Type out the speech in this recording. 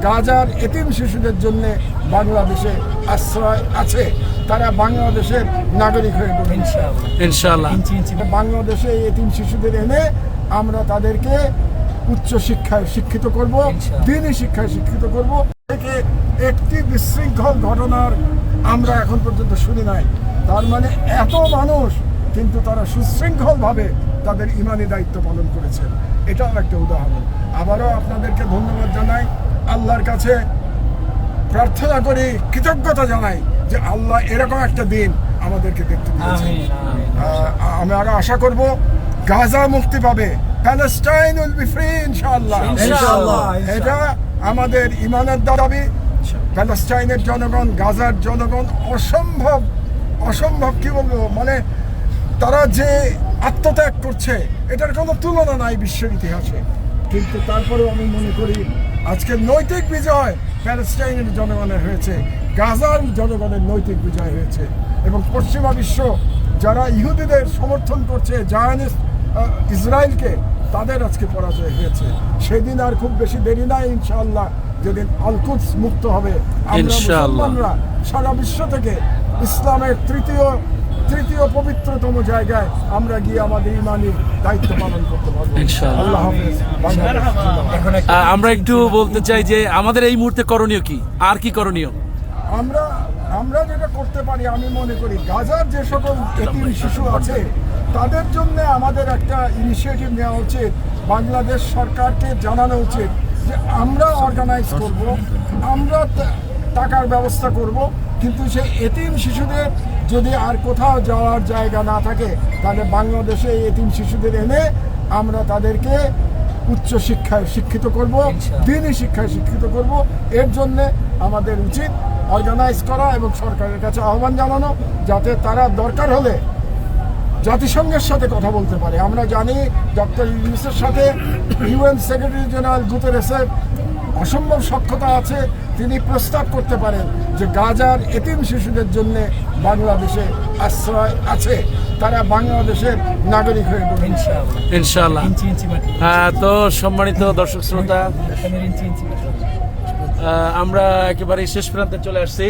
গাজার এতিম শিশুদের জন্য বাংলাদেশে আশ্রয় আছে, তারা বাংলাদেশের নাগরিক হয়ে গেল ইনশাআল্লাহ। বাংলাদেশে এই এতিম শিশুদের এনে আমরা তাদেরকে উচ্চ শিক্ষায় শিক্ষিত করব, দ্বীনি শিক্ষায় শিক্ষিত করব। থেকে একটি বিশৃঙ্খল ঘটনার আমরা এখন পর্যন্ত শুনি নাই। তার মানে এত মানুষ কিন্তু তারা সুশৃঙ্খলভাবে তাদের ইমানি দায়িত্ব পালন করেছে, এটাও একটা উদাহরণ। আবারও আপনাদেরকে ধন্যবাদ জানাই, আল্লাহর কাছে প্রার্থনা করি, কৃতজ্ঞতা জানাই যে আল্লাহ এরকম একটা দিন আমাদেরকে দেখতে দিয়েছেন। আমি আরো আশা করব গাজা মুক্তি পাবে, প্যালেস্টাইন উইল বি ফ্রি ইনশাআল্লাহ। এটা আমাদের ইমানের দাবি। প্যালেস্টাইনের জনগণ, গাজার জনগণ অসম্ভব কি বলবো, মানে তারা যে আত্মত্যাগ করছে এটার কোনো তুলনা নাই বিশ্বের ইতিহাসে। কিন্তু তারপরেও আমি মনে করি আজকে নৈতিক বিজয় প্যালেস্টাইনের জনগণের হয়েছে, গাজার জনগণের নৈতিক বিজয় হয়েছে। এবং পশ্চিমা বিশ্ব যারা ইহুদিদের সমর্থন করছে, জায়নিস্ট ইসরায়েলকে, তাদের আজকে পরাজয় হয়েছে। সেদিন আর খুব বেশি দেরি নাই ইনশাআল্লাহ, যেদিন আল কুদস মুক্ত হবে। আমরা মুসলমানরা সারা বিশ্ব থেকে ইসলামের তৃতীয় পবিত্রতম জায়গায় আমরা গিয়ে আমাদের ইমানি দায়িত্ব পালন করতে পারবো আল্লাহ হাফেজ। আমরা একটু বলতে চাই যে আমাদের এই মুহূর্তে করণীয় কি, আর কি করণীয়? আমরা যেটা করতে পারি, আমি মনে করি গাজার যে সকল এতিম শিশু আছে তাদের জন্য আমাদের একটা ইনিশিয়েটিভ নেওয়া উচিত। বাংলাদেশ সরকারকে জানানো উচিত যে আমরা অর্গানাইজ করব, আমরা টাকার ব্যবস্থা করব, কিন্তু সেই এতিম শিশুদের যদি আর কোথাও যাওয়ার জায়গা না থাকে তাহলে বাংলাদেশে এই এতিম শিশুদের এনে আমরা তাদেরকে উচ্চ শিক্ষায় শিক্ষিত করব, দ্বীনি শিক্ষায় শিক্ষিত করব। এর জন্যে আমাদের উচিত অর্গানাইজ করা এবং সরকারের কাছে আহ্বান জানানো, যাতে তারা দরকার হলে জাতিসংঘের সাথে কথা বলতে পারে। আমরা জানি ডক্টর ইউনূসের সাথে ইউএন সেক্রেটারি জেনারেল গুতেরেসের অসম্ভব সখ্যতা আছে। তিনি প্রস্তাব করতে পারেন যে গাজার এতিম শিশুদের জন্য বাংলাদেশে আশ্রয় আছে, তারা বাংলাদেশের নাগরিক হয়ে গেল ইনশাআল্লাহ। তো সম্মানিত দর্শক শ্রোতা, আমরা একেবারে শেষ প্রান্তে চলে আসছি।